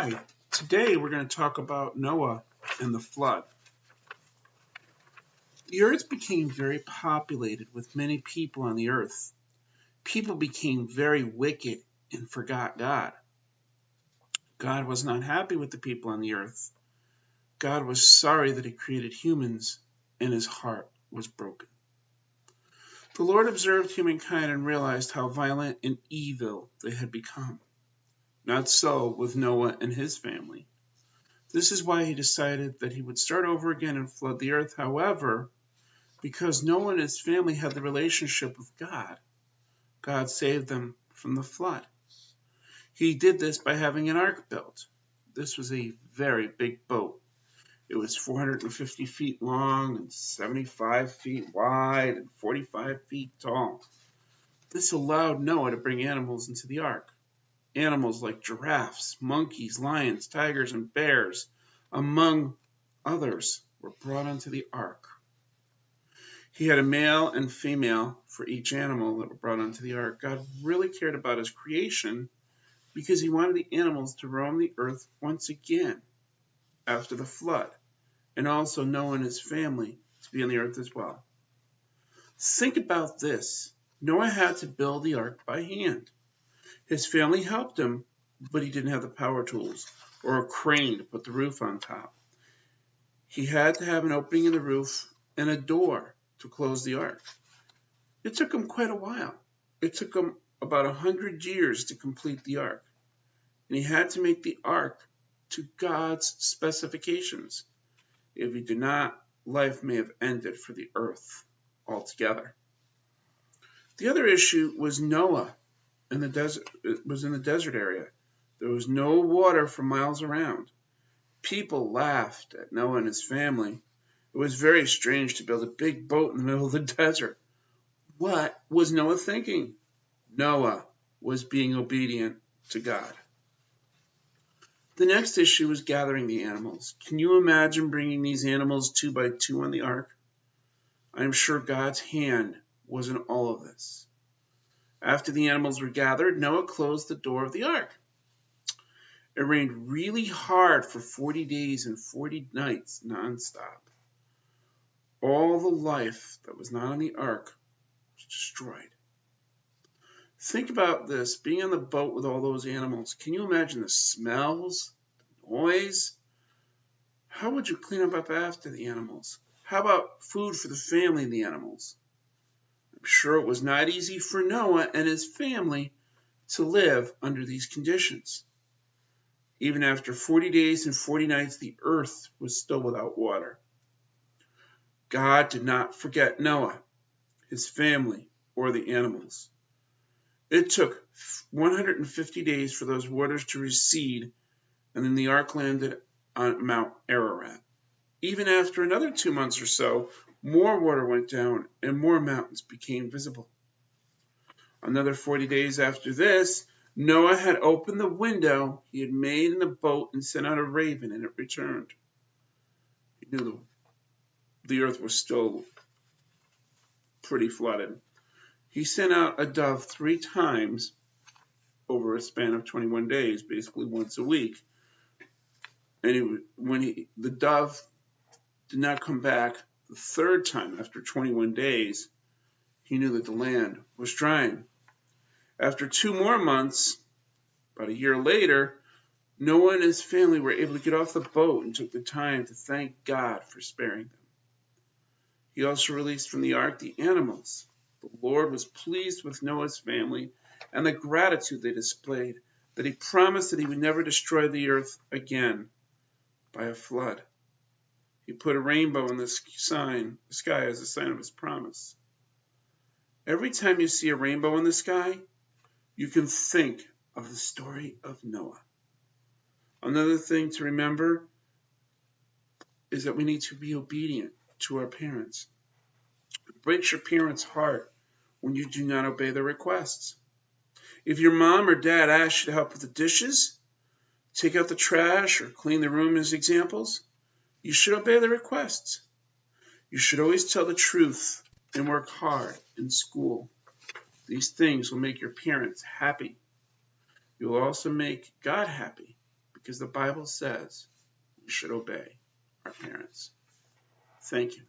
Hi, today we're going to talk about Noah and the flood. The earth became very populated with many people on the earth. People became very wicked and forgot God. God was not happy with the people on the earth. God was sorry that he created humans and his heart was broken. The Lord observed humankind and realized how violent and evil they had become. Not so with Noah and his family. This is why he decided that he would start over again and flood the earth. However, because Noah and his family had the relationship with God, God saved them from the flood. He did this by having an ark built. This was a very big boat. It was 450 feet long and 75 feet wide and 45 feet tall. This allowed Noah to bring animals into the ark. Animals like giraffes, monkeys, lions, tigers, and bears, among others, were brought onto the ark. He had a male and female for each animal that were brought onto the ark. God really cared about his creation because he wanted the animals to roam the earth once again after the flood, and also Noah and his family to be on the earth as well. Think about this. Noah had to build the ark by hand. His family helped him, but he didn't have the power tools or a crane to put the roof on top. He had to have an opening in the roof and a door to close the ark. It took him quite a while. It took him about 100 years to complete the ark. And he had to make the ark to God's specifications. If he did not, life may have ended for the earth altogether. The other issue was Noah in the desert. It was in the desert area. There was no water for miles around. People laughed at Noah and his family. It was very strange to build a big boat in the middle of the desert. What was Noah thinking? Noah was being obedient to God. The next issue was gathering the animals. Can you imagine bringing these animals 2 by 2 on the ark? I am sure God's hand was in all of this. After the animals were gathered, Noah closed the door of the ark. It rained really hard for 40 days and 40 nights nonstop. All the life that was not on the ark was destroyed. Think about this, being on the boat with all those animals. Can you imagine the smells, the noise? How would you clean up after the animals? How about food for the family and the animals? I'm sure it was not easy for Noah and his family to live under these conditions. Even after 40 days and 40 nights, the earth was still without water. God did not forget Noah, his family, or the animals. It took 150 days for those waters to recede, and then the ark landed on Mount Ararat. Even after another 2 months or so, more water went down and more mountains became visible. Another 40 days after this, Noah had opened the window he had made in the boat and sent out a raven, and it returned. He knew the earth was still pretty flooded. He sent out a dove 3 times over a span of 21 days, basically once a week. And the dove did not come back the 3rd time after 21 days, he knew that the land was drying. After 2 more months, about a year later, Noah and his family were able to get off the boat and took the time to thank God for sparing them. He also released from the ark the animals. The Lord was pleased with Noah's family and the gratitude they displayed, that he promised that he would never destroy the earth again by a flood. He put a rainbow in the sky as a sign of his promise. Every time you see a rainbow in the sky, you can think of the story of Noah. Another thing to remember is that we need to be obedient to our parents. It breaks your parents' heart when you do not obey their requests. If your mom or dad asks you to help with the dishes, take out the trash, or clean the room as examples, you should obey their requests. You should always tell the truth and work hard in school. These things will make your parents happy. You will also make God happy because the Bible says we should obey our parents. Thank you.